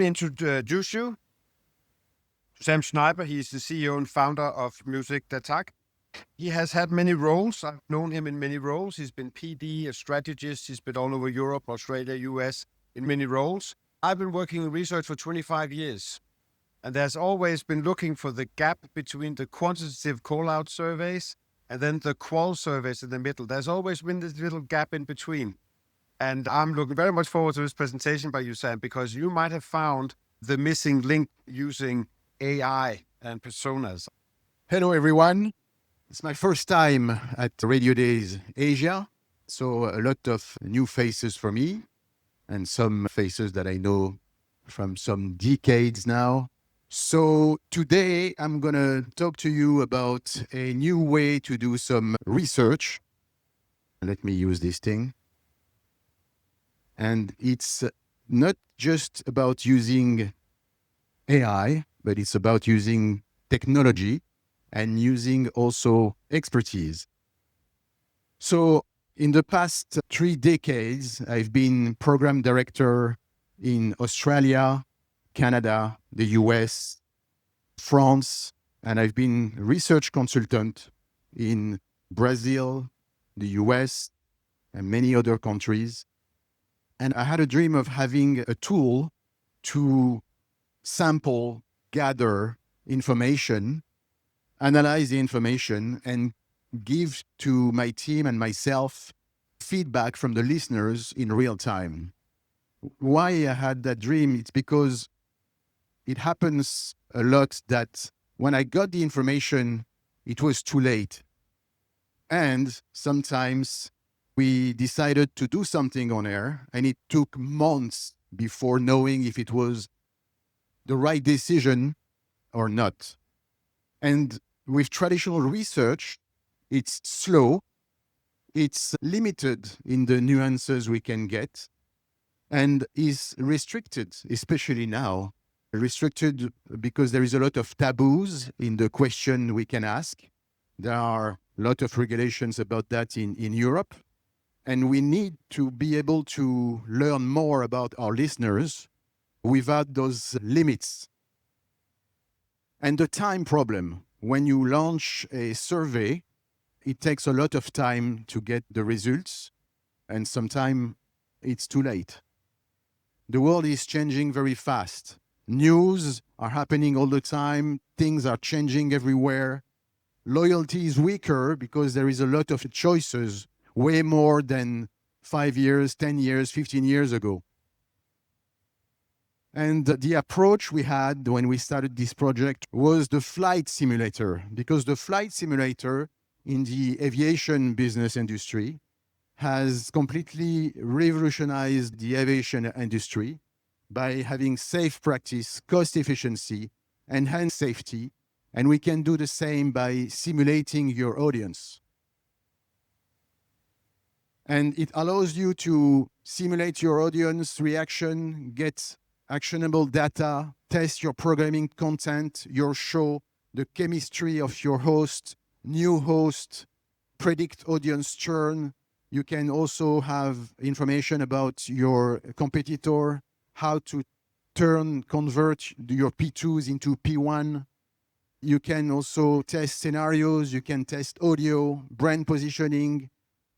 me introduce you to Sam Schneiber. He's the CEO and founder of MusicDatak. He has had many roles. I've known him in many roles. He's been PD, a strategist. He's been all over Europe, Australia, US, in many roles. I've been working in research for 25 years. And there's always been looking for the gap between the quantitative call-out surveys and then the qual surveys in the middle. There's always been this little gap in between. And I'm looking very much forward to this presentation by you, Sam, because you might have found the missing link using AI and personas. Hello, everyone. It's my first time at Radiodays Asia, so a lot of new faces for me and some faces that I know from some decades now. So today I'm going to talk to you about a new way to do some research. Let me use this thing. And it's not just about using AI, but it's about using technology and using also expertise. So in the past 3 decades, I've been program director in Australia, Canada, the US, France, and I've been research consultant in Brazil, the US, and many other countries. And I had a dream of having a tool to sample, gather information, analyze the information, and give to my team and myself feedback from the listeners in real time. Why I had that dream? It's because it happens a lot that when I got the information, it was too late. And sometimes we decided to do something on air, and it took months before knowing if it was the right decision or not. And with traditional research, it's slow, it's limited in the nuances we can get, and is restricted, especially now. Restricted because there is a lot of taboos in the question we can ask. There are a lot of regulations about that in Europe. And we need to be able to learn more about our listeners without those limits. And the time problem. When you launch a survey, it takes a lot of time to get the results, and sometimes it's too late. The world is changing very fast. News are happening all the time. Things are changing everywhere. Loyalty is weaker because there is a lot of choices, way more than 5 years, 10 years, 15 years ago. And the approach we had when we started this project was the flight simulator, because the flight simulator in the aviation business industry has completely revolutionized the aviation industry by having safe practice, cost efficiency, enhanced safety, and we can do the same by simulating your audience. And it allows you to simulate your audience reaction, get actionable data, test your programming content, your show, the chemistry of your host, new host, predict audience churn. You can also have information about your competitor, how to convert your P2s into P1. You can also test scenarios, you can test audio, brand positioning.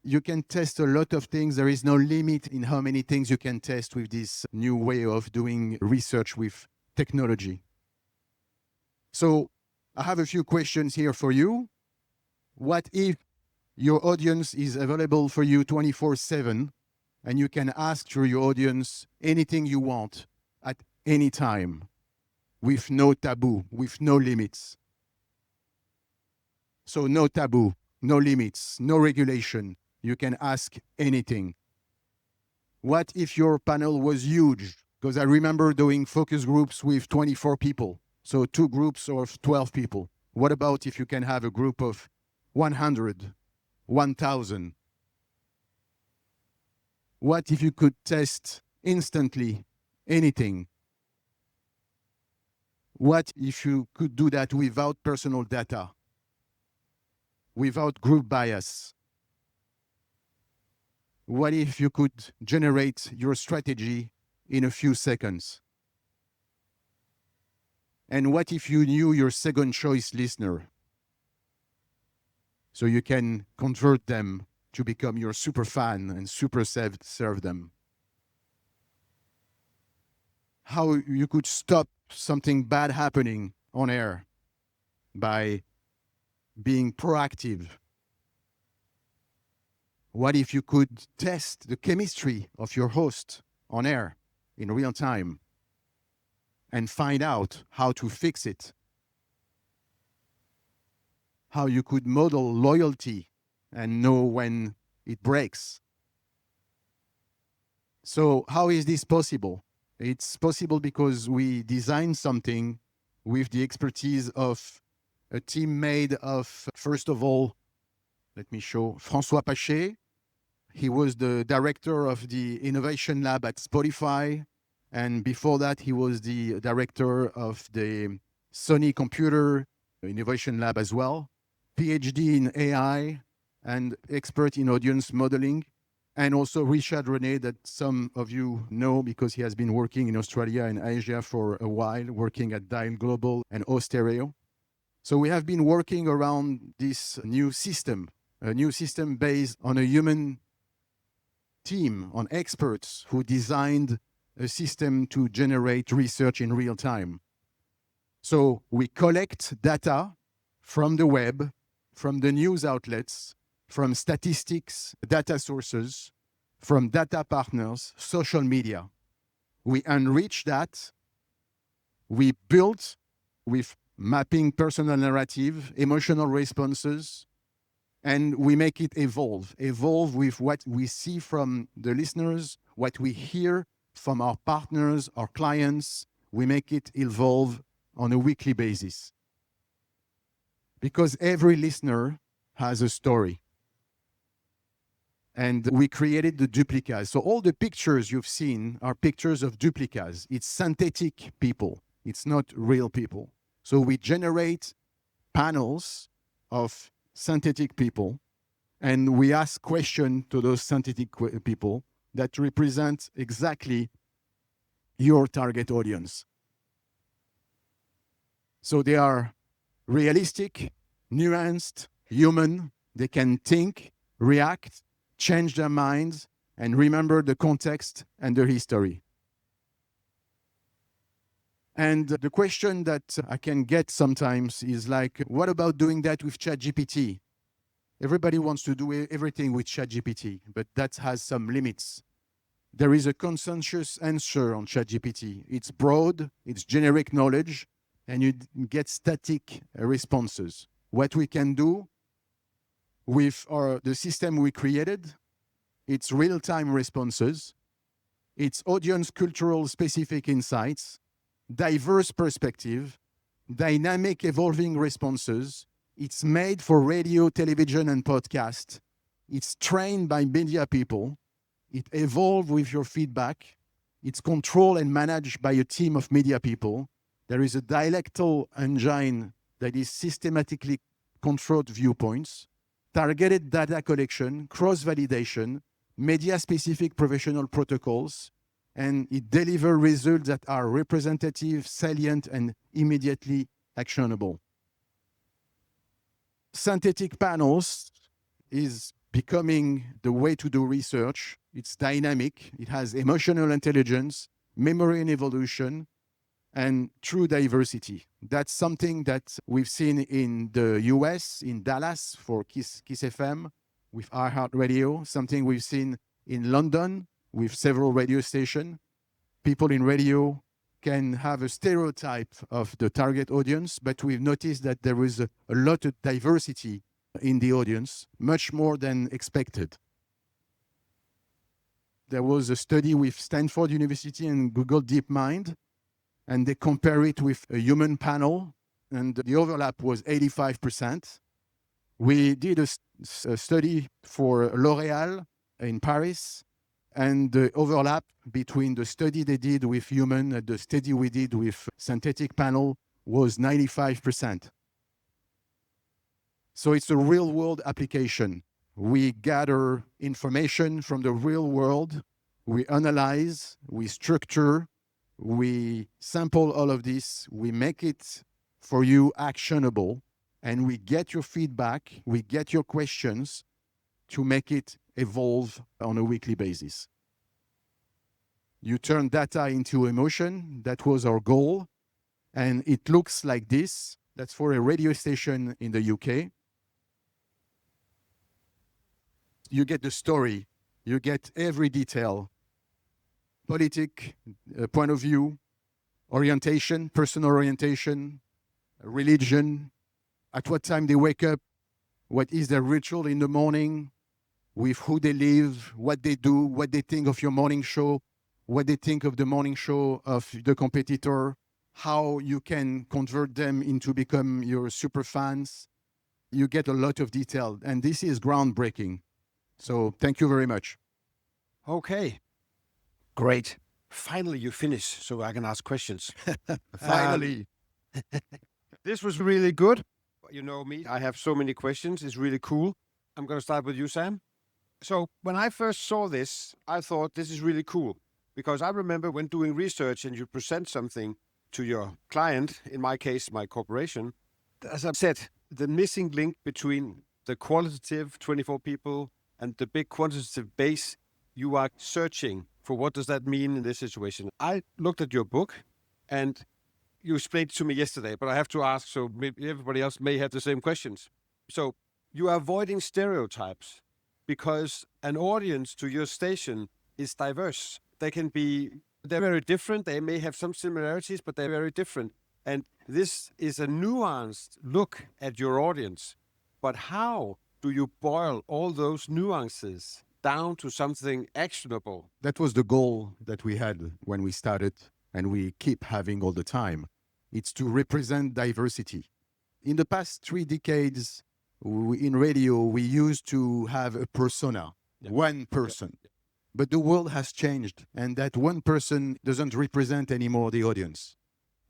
You can test a lot of things. There is no limit in how many things you can test with this new way of doing research with technology. So I have a few questions here for you. What if your audience is available for you 24/7 and you can ask to your audience anything you want at any time with no taboo, with no limits? So no taboo, no limits, no regulation. You can ask anything. What if your panel was huge? Because I remember doing focus groups with 24 people. So 2 groups of 12 people. What about if you can have a group of 100, 1,000? What if you could test instantly anything? What if you could do that without personal data, without group bias? What if you could generate your strategy in a few seconds? And what if you knew your second choice listener? So you can convert them to become your super fan and super serve them. How you could stop something bad happening on air by being proactive. What if you could test the chemistry of your host on air in real time and find out how to fix it? How you could model loyalty and know when it breaks. So how is this possible? It's possible because we designed something with the expertise of a team made of, first of all, let me show, François Pachet. He was the director of the Innovation Lab at Spotify. And before that, he was the director of the Sony Computer Innovation Lab as well. PhD in AI and expert in audience modeling. And also Richard René, that some of you know because he has been working in Australia and Asia for a while, working at Dial Global and Austereo. So we have been working around this new system, a new system based on a human team, on experts who designed a system to generate research in real time. So we collect data from the web, from the news outlets, from statistics, data sources, from data partners, social media. We enrich that. We built with mapping personal narrative, emotional responses, and we make it evolve with what we see from the listeners, what we hear from our partners, our clients. We make it evolve on a weekly basis. Because every listener has a story. And we created the duplicas. So all the pictures you've seen are pictures of duplicas. It's synthetic people. It's not real people. So we generate panels of synthetic people, and we ask questions to those synthetic people that represent exactly your target audience. So they are realistic, nuanced, human. They can think, react, change their minds, and remember the context and the history. And the question that I can get sometimes is like, what about doing that with ChatGPT? Everybody wants to do everything with ChatGPT, but that has some limits. There is a consensus answer on ChatGPT. It's broad, it's generic knowledge, and you get static responses. What we can do with the system we created, it's real-time responses, it's audience cultural specific insights, diverse perspective, dynamic evolving responses. It's made for radio, television, and podcast. It's trained by media people. It evolves with your feedback. It's controlled and managed by a team of media people. There is a dialectal engine that is systematically controlled viewpoints, targeted data collection, cross-validation, media-specific professional protocols, and it delivers results that are representative, salient, and immediately actionable. Synthetic panels is becoming the way to do research. It's dynamic. It has emotional intelligence, memory and evolution, and true diversity. That's something that we've seen in the US, in Dallas for Kiss FM with iHeartRadio, something we've seen in London with several radio stations. People in radio can have a stereotype of the target audience, but we've noticed that there is a lot of diversity in the audience, much more than expected. There was a study with Stanford University and Google DeepMind, and they compare it with a human panel, and the overlap was 85%. We did a study for L'Oréal in Paris, and the overlap between the study they did with human and the study we did with synthetic panel was 95%. So it's a real-world application. We gather information from the real world, we analyze, we structure, We sample all of this, we make it for you actionable, and we get your feedback, we get your questions to make it evolve on a weekly basis. You turn data into emotion. That was our goal. And it looks like this. That's for a radio station in the UK. You get the story. You get every detail. Politic, point of view, orientation, personal orientation, religion, at what time they wake up, what is their ritual in the morning, with who they live, what they do, what they think of your morning show, what they think of the morning show of the competitor, how you can convert them into become your super fans. You get a lot of detail, and this is groundbreaking. So thank you very much. Okay, great. Finally, you finish, so I can ask questions. Finally. This was really good. You know me, I have so many questions. It's really cool. I'm going to start with you, Sam. So when I first saw this, I thought this is really cool because I remember when doing research and you present something to your client, in my case, my corporation, as I said, the missing link between the qualitative 24 people and the big quantitative base, you are searching for what does that mean in this situation. I looked at your book and you explained it to me yesterday, but I have to ask, so maybe everybody else may have the same questions. So you are avoiding stereotypes because an audience to your station is diverse. They're very different. They may have some similarities, but they're very different. And this is a nuanced look at your audience. But how do you boil all those nuances down to something actionable? That was the goal that we had when we started, and we keep having all the time. It's to represent diversity. In the past 3 decades, in radio, we used to have a persona, one person. But the world has changed, and that one person doesn't represent anymore the audience.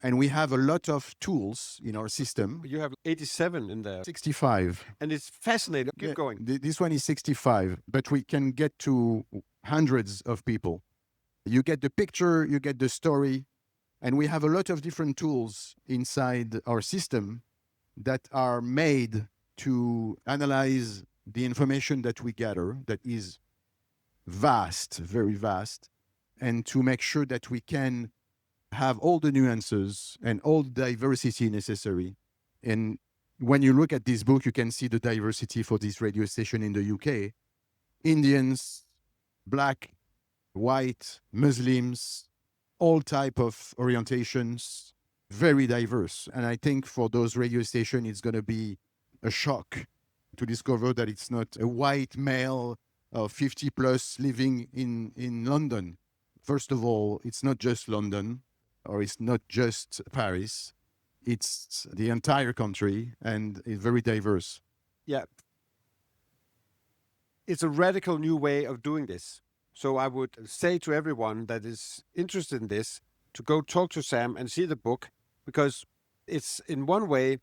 And we have a lot of tools in our system. You have 87 in there. 65. And it's fascinating. Keep going. This one is 65, but we can get to hundreds of people. You get the picture, you get the story, and we have a lot of different tools inside our system that are made to analyze the information that we gather, that is vast, very vast, and to make sure that we can have all the nuances and all the diversity necessary. And when you look at this book, you can see the diversity for this radio station in the UK. Indians, black, white, Muslims, all type of orientations, very diverse. And I think for those radio stations, it's going to be a shock to discover that it's not a white male of 50 plus living in London. First of all, it's not just London, or it's not just Paris. It's the entire country, and it's very diverse. Yeah. It's a radical new way of doing this. So I would say to everyone that is interested in this to go talk to Sam and see the book, because it's in one way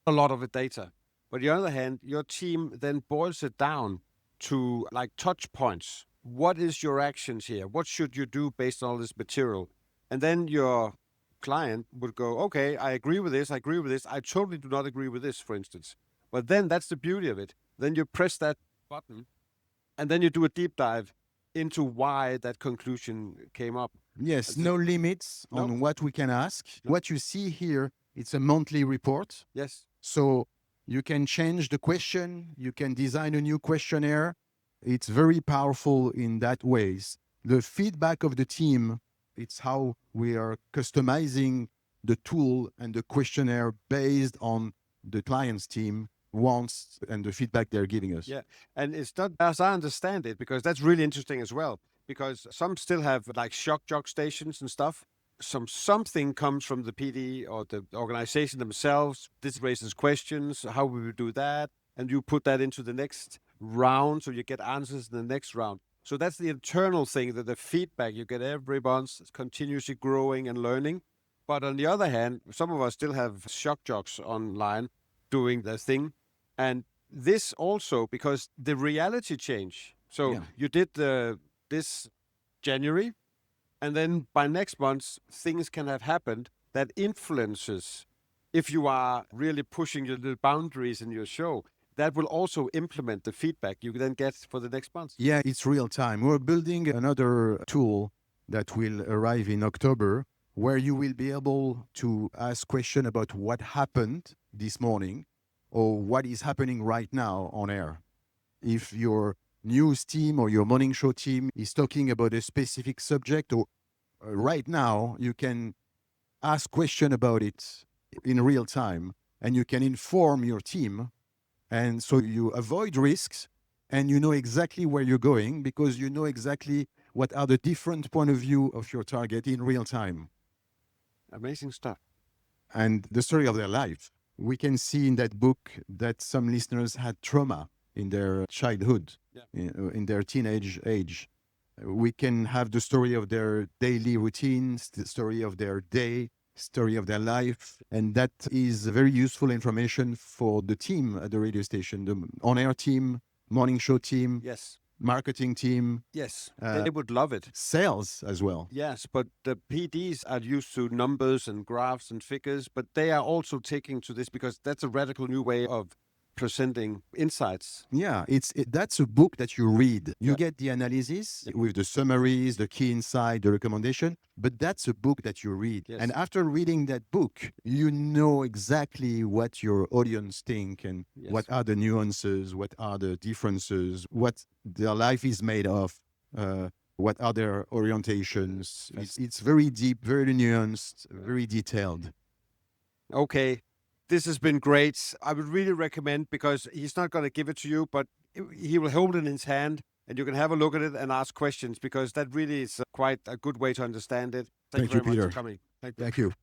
a lot of the data. But on the other hand, your team then boils it down to like touch points. What is your actions here? What should you do based on all this material? And then your client would go, okay, I agree with this, I agree with this, I totally do not agree with this, for instance. But then that's the beauty of it. Then you press that button and then you do a deep dive into why that conclusion came up. Yes, no limits on what we can ask. What you see here, it's a monthly report. Yes. So you can change the question, you can design a new questionnaire. It's very powerful in that ways. The feedback of the team, it's how we are customizing the tool and the questionnaire based on the client's team wants and the feedback they're giving us. Yeah, and it's not as I understand it, because that's really interesting as well, because some still have like shock jock stations and stuff. Something comes from the PD or the organization themselves. This raises questions. How will we do that? And you put that into the next round, so you get answers in the next round. So that's the internal thing, that the feedback you get every month is continuously growing and learning. But on the other hand, some of us still have shock jocks online doing their thing. And this also, because the reality change. So you did this January, And then by next month, things can have happened that influences, if you are really pushing your little boundaries in your show, that will also implement the feedback you then get for the next month. Yeah, it's real time. We're building another tool that will arrive in October where you will be able to ask questions about what happened this morning or what is happening right now on air. If your news team or your morning show team is talking about a specific subject, or right now, you can ask question about it in real time and you can inform your team. And so you avoid risks and you know exactly where you're going because you know exactly what are the different point of view of your target in real time. Amazing stuff. And the story of their life. We can see in that book that some listeners had trauma in their childhood, in their teenage age. We can have the story of their daily routines, the story of their day, story of their life. And that is very useful information for the team at the radio station, the on-air team, morning show team, Yes. marketing team. Yes, they would love it. Sales as well. Yes, but the PDs are used to numbers and graphs and figures, but they are also taking to this because that's a radical new way of presenting insights. Yeah, that's a book that you read. You get the analysis with the summaries, the key insight, the recommendation, but that's a book that you read. Yes. And after reading that book, you know exactly what your audience think and what are the nuances, what are the differences, what their life is made of, what are their orientations. It's very deep, very nuanced, very detailed. Okay. This has been great. I would really recommend, because he's not going to give it to you, but he will hold it in his hand and you can have a look at it and ask questions, because that really is quite a good way to understand it. Thank you very much Peter. for coming. Thank you.